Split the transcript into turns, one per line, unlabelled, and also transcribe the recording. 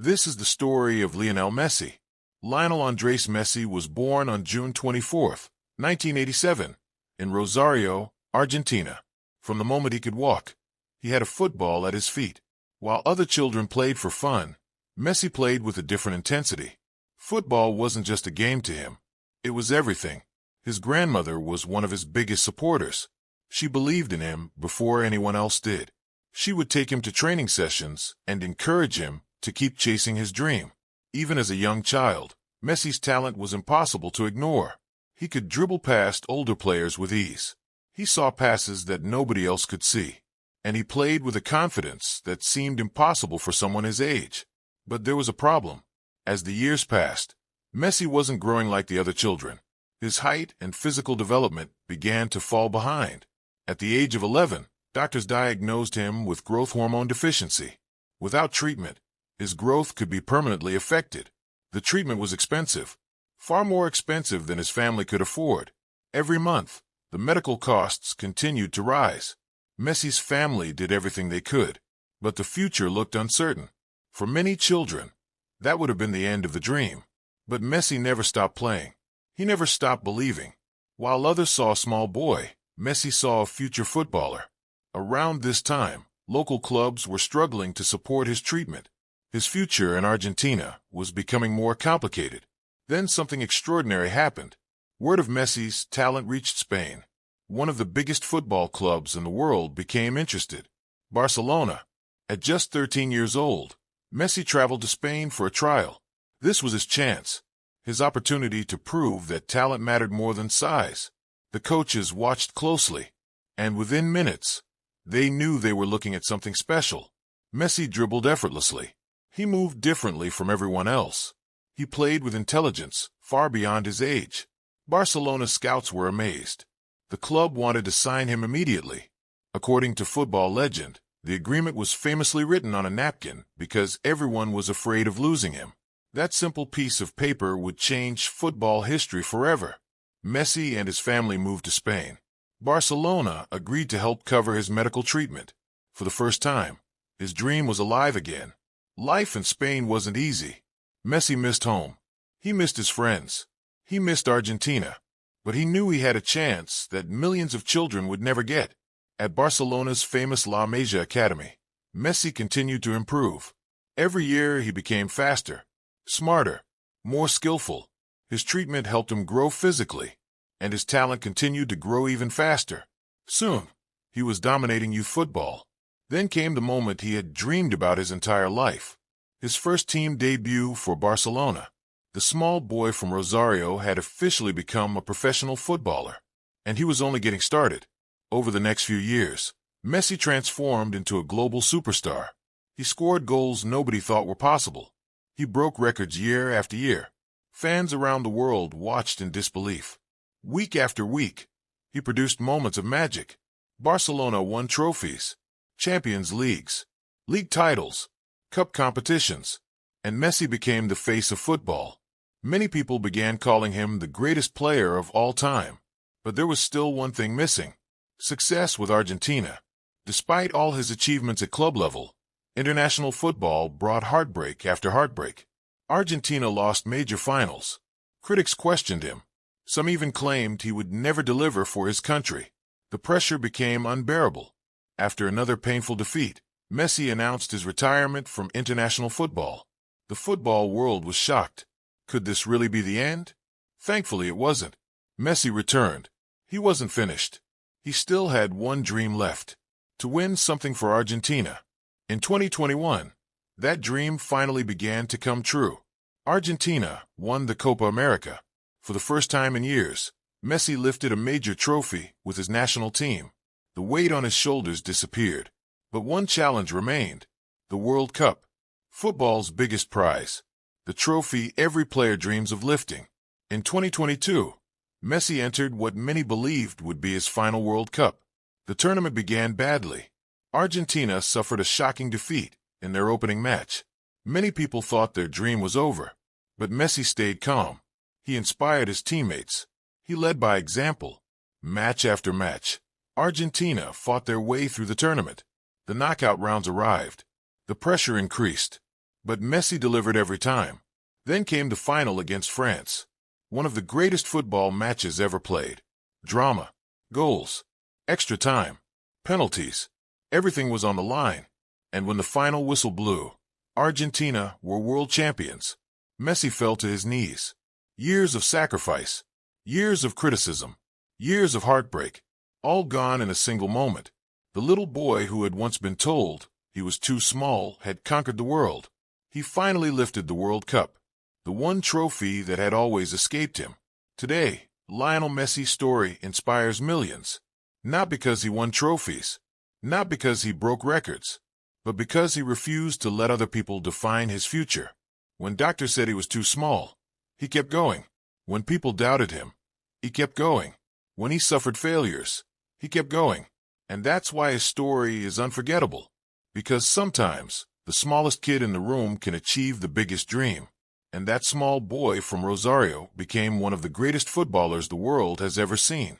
This is the story of Lionel Messi. Lionel Andres Messi was born on June 24, 1987, in Rosario, Argentina. From the moment he could walk, he had a football at his feet. While other children played for fun, Messi played with a different intensity. Football wasn't just a game to him. It was everything. His grandmother was one of his biggest supporters. She believed in him before anyone else did. She would take him to training sessions and encourage him to keep chasing his dream. Even as a young child, Messi's talent was impossible to ignore. He could dribble past older players with ease. He saw passes that nobody else could see. And he played with a confidence that seemed impossible for someone his age. But there was a problem. As the years passed, Messi wasn't growing like the other children. His height and physical development began to fall behind. At the age of 11, doctors diagnosed him with growth hormone deficiency. Without treatment, his growth could be permanently affected. The treatment was expensive, far more expensive than his family could afford. Every month, the medical costs continued to rise. Messi's family did everything they could, but the future looked uncertain. For many children, that would have been the end of the dream. But Messi never stopped playing. He never stopped believing. While others saw a small boy, Messi saw a future footballer. Around this time, local clubs were struggling to support his treatment. His future in Argentina was becoming more complicated. Then something extraordinary happened. Word of Messi's talent reached Spain. One of the biggest football clubs in the world became interested. Barcelona. At just 13 years old, Messi traveled to Spain for a trial. This was his chance, his opportunity to prove that talent mattered more than size. The coaches watched closely, and within minutes, they knew they were looking at something special. Messi dribbled effortlessly. He moved differently from everyone else. He played with intelligence, far beyond his age. Barcelona scouts were amazed. The club wanted to sign him immediately. According to football legend, the agreement was famously written on a napkin because everyone was afraid of losing him. That simple piece of paper would change football history forever. Messi and his family moved to Spain. Barcelona agreed to help cover his medical treatment. For the first time, his dream was alive again. Life in Spain wasn't easy. Messi missed home. He missed his friends. He missed Argentina. But he knew he had a chance that millions of children would never get. At Barcelona's famous La Masia Academy, Messi continued to improve. Every year he became faster, smarter, more skillful. His treatment helped him grow physically, and his talent continued to grow even faster. Soon, he was dominating youth football. Then came the moment he had dreamed about his entire life. His first team debut for Barcelona. The small boy from Rosario had officially become a professional footballer, and he was only getting started. Over the next few years, Messi transformed into a global superstar. He scored goals nobody thought were possible. He broke records year after year. Fans around the world watched in disbelief. Week after week, he produced moments of magic. Barcelona won trophies, Champions Leagues, league titles, cup competitions, and Messi became the face of football. Many people began calling him the greatest player of all time. But there was still one thing missing: success with Argentina. Despite all his achievements at club level, international football brought heartbreak after heartbreak. Argentina lost major finals. Critics questioned him. Some even claimed he would never deliver for his country. The pressure became unbearable. After another painful defeat, Messi announced his retirement from international football. The football world was shocked. Could this really be the end? Thankfully, it wasn't. Messi returned. He wasn't finished. He still had one dream left: to win something for Argentina. In 2021, that dream finally began to come true. Argentina won the Copa America. For the first time in years, Messi lifted a major trophy with his national team. The weight on his shoulders disappeared. But one challenge remained: the World Cup. Football's biggest prize. The trophy every player dreams of lifting. In 2022, Messi entered what many believed would be his final World Cup. The tournament began badly. Argentina suffered a shocking defeat in their opening match. Many people thought their dream was over. But Messi stayed calm. He inspired his teammates. He led by example. Match after match, Argentina fought their way through the tournament. The knockout rounds arrived. The pressure increased. But Messi delivered every time. Then came the final against France. One of the greatest football matches ever played. Drama, goals, extra time, penalties. Everything was on the line. And when the final whistle blew, Argentina were world champions. Messi fell to his knees. Years of sacrifice, years of criticism, years of heartbreak, all gone in a single moment. The little boy who had once been told he was too small had conquered the world. He finally lifted the World Cup, the one trophy that had always escaped him. Today, Lionel Messi's story inspires millions. Not because he won trophies, not because he broke records, but because he refused to let other people define his future. When doctors said he was too small, he kept going. When people doubted him, he kept going. When he suffered failures, he kept going. And that's why his story is unforgettable. Because sometimes, the smallest kid in the room can achieve the biggest dream. And that small boy from Rosario became one of the greatest footballers the world has ever seen.